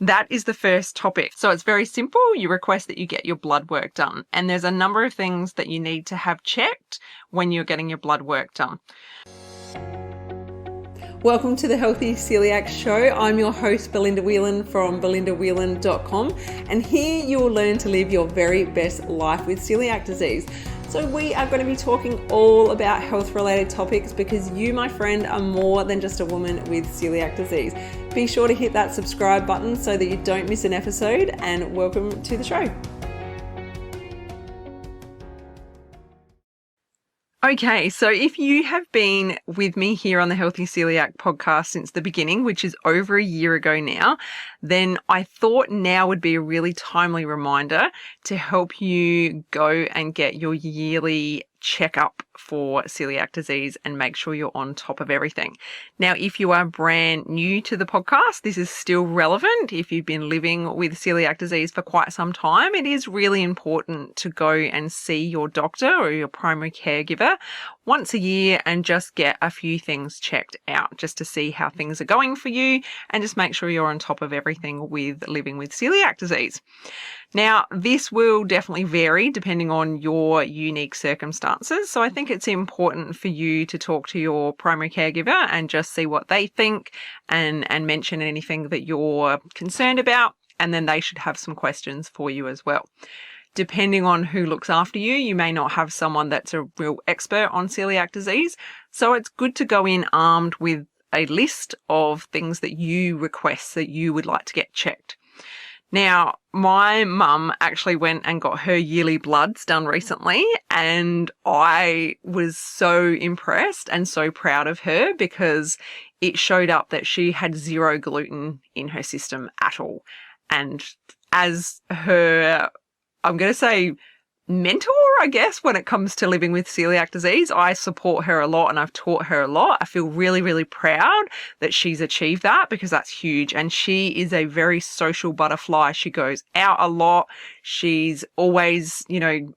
That is the first topic. So it's very simple. You request that you get your blood work done. And there's a number of things that you need to have checked when you're getting your blood work done. Welcome to the Healthy Celiac Show. I'm your host, Belinda Whelan from belindawhelan.com. And here you will learn to live your very best life with celiac disease. So we are going to be talking all about health-related topics because you, my friend, are more than just a woman with celiac disease. Be sure to hit that subscribe button so that you don't miss an episode, and welcome to the show. Okay, so if you have been with me here on the Healthy Celiac podcast since the beginning, which is over a year ago now, then I thought now would be a really timely reminder to help you go and get your yearly checkup for celiac disease and make sure you're on top of everything. Now, if you are brand new to the podcast, this is still relevant. If you've been living with celiac disease for quite some time, it is really important to go and see your doctor or your primary caregiver once a year and just get a few things checked out just to see how things are going for you and just make sure you're on top of everything with living with celiac disease. Now, this will definitely vary depending on your unique circumstances. So I think it's important for you to talk to your primary caregiver and just see what they think and mention anything that you're concerned about. And then they should have some questions for you as well. Depending on who looks after you, you may not have someone that's a real expert on celiac disease. So it's good to go in armed with a list of things that you request that you would like to get checked. Now, my mum actually went and got her yearly bloods done recently, and I was so impressed and so proud of her because it showed up that she had zero gluten in her system at all. And as her, I'm going to say, mentor, I guess, when it comes to living with celiac disease, I support her a lot and I've taught her a lot. I feel really, really proud that she's achieved that because that's huge. And she is a very social butterfly. She goes out a lot. She's always,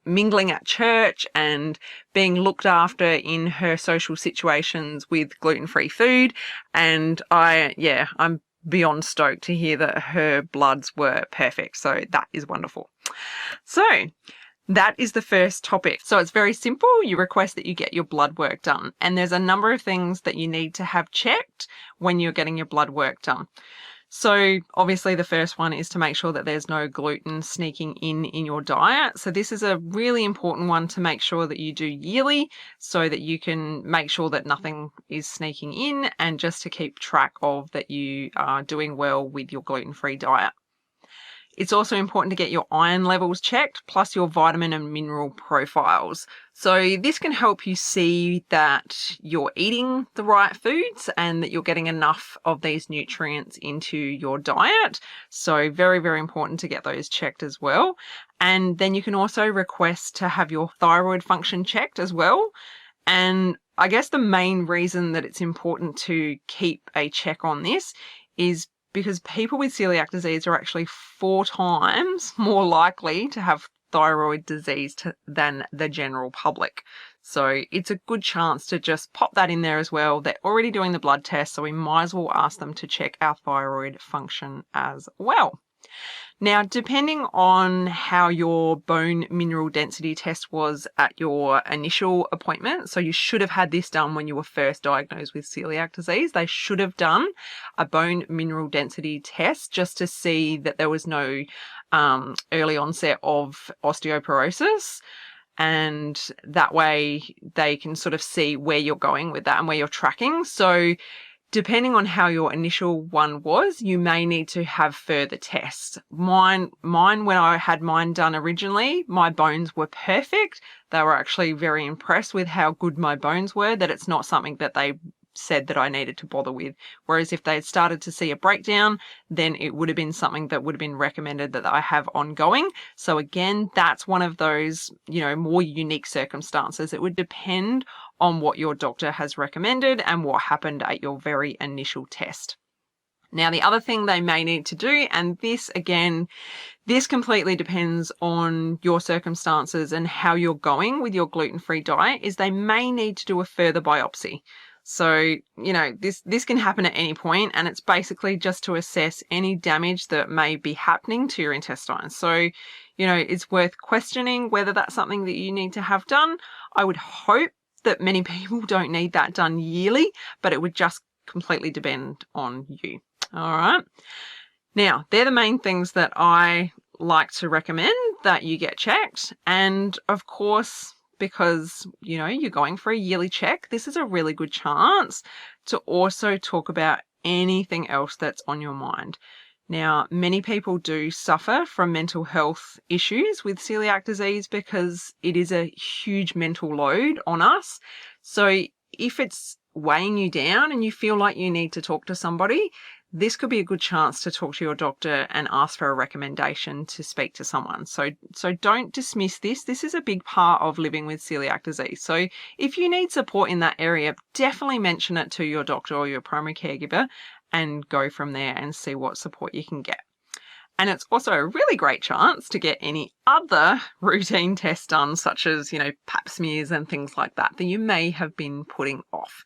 mingling at church and being looked after in her social situations with gluten-free food. And I'm beyond stoked to hear that her bloods were perfect. So that is wonderful. So that is the first topic. So it's very simple. You request that you get your blood work done. And there's a number of things that you need to have checked when you're getting your blood work done. So obviously the first one is to make sure that there's no gluten sneaking in your diet. So this is a really important one to make sure that you do yearly so that you can make sure that nothing is sneaking in and just to keep track of that you are doing well with your gluten-free diet. It's also important to get your iron levels checked, plus your vitamin and mineral profiles. So this can help you see that you're eating the right foods and that you're getting enough of these nutrients into your diet. So very, very important to get those checked as well. And then you can also request to have your thyroid function checked as well. And I guess the main reason that it's important to keep a check on this is because people with celiac disease are actually 4 times more likely to have thyroid disease than the general public. So it's a good chance to just pop that in there as well. They're already doing the blood test, so we might as well ask them to check our thyroid function as well. Now, depending on how your bone mineral density test was at your initial appointment, so you should have had this done when you were first diagnosed with celiac disease, they should have done a bone mineral density test just to see that there was no early onset of osteoporosis. And that way they can sort of see where you're going with that and where you're tracking. So depending on how your initial one was, you may need to have further tests. Mine, when I had mine done originally, my bones were perfect. They were actually very impressed with how good my bones were, that it's not something that they said that I needed to bother with. Whereas if they had started to see a breakdown, then it would have been something that would have been recommended that I have ongoing. So again, that's one of those, more unique circumstances. It would depend on what your doctor has recommended and what happened at your very initial test. Now, the other thing they may need to do, and this completely depends on your circumstances and how you're going with your gluten-free diet, is they may need to do a further biopsy. So, this can happen at any point, and it's basically just to assess any damage that may be happening to your intestines. So, it's worth questioning whether that's something that you need to have done. I would hope that many people don't need that done yearly, but it would just completely depend on you. All right. Now, they're the main things that I like to recommend that you get checked. And of course, because, you're going for a yearly check, this is a really good chance to also talk about anything else that's on your mind. Now, many people do suffer from mental health issues with celiac disease because it is a huge mental load on us. So if it's weighing you down and you feel like you need to talk to somebody, this could be a good chance to talk to your doctor and ask for a recommendation to speak to someone. So don't dismiss this. This is a big part of living with celiac disease. So if you need support in that area, definitely mention it to your doctor or your primary caregiver and go from there and see what support you can get. And it's also a really great chance to get any other routine tests done, such as, pap smears and things like that you may have been putting off.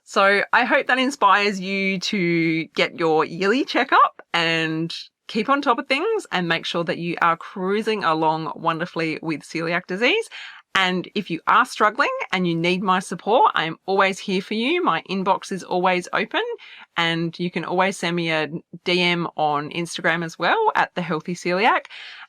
So I hope that inspires you to get your yearly checkup and keep on top of things and make sure that you are cruising along wonderfully with celiac disease. And if you are struggling and you need my support, I'm always here for you. My inbox is always open, and you can always send me a DM on Instagram as well at The Healthy Celiac.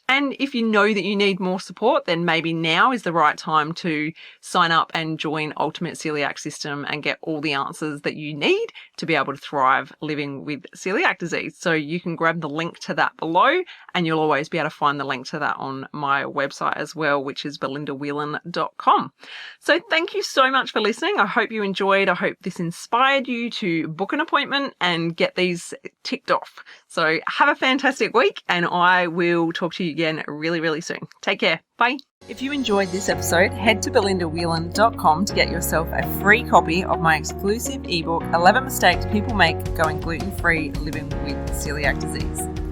And if you know that you need more support, then maybe now is the right time to sign up and join Ultimate Celiac System and get all the answers that you need to be able to thrive living with celiac disease. So you can grab the link to that below, and you'll always be able to find the link to that on my website as well, which is belindawhelan.com. So thank you so much for listening. I hope you enjoyed. I hope this inspired you to book an appointment and get these ticked off. So have a fantastic week, and I will talk to you again really, really soon. Take care. Bye. If you enjoyed this episode, head to belindawhelan.com to get yourself a free copy of my exclusive ebook, 11 Mistakes People Make Going Gluten-Free Living with Celiac Disease.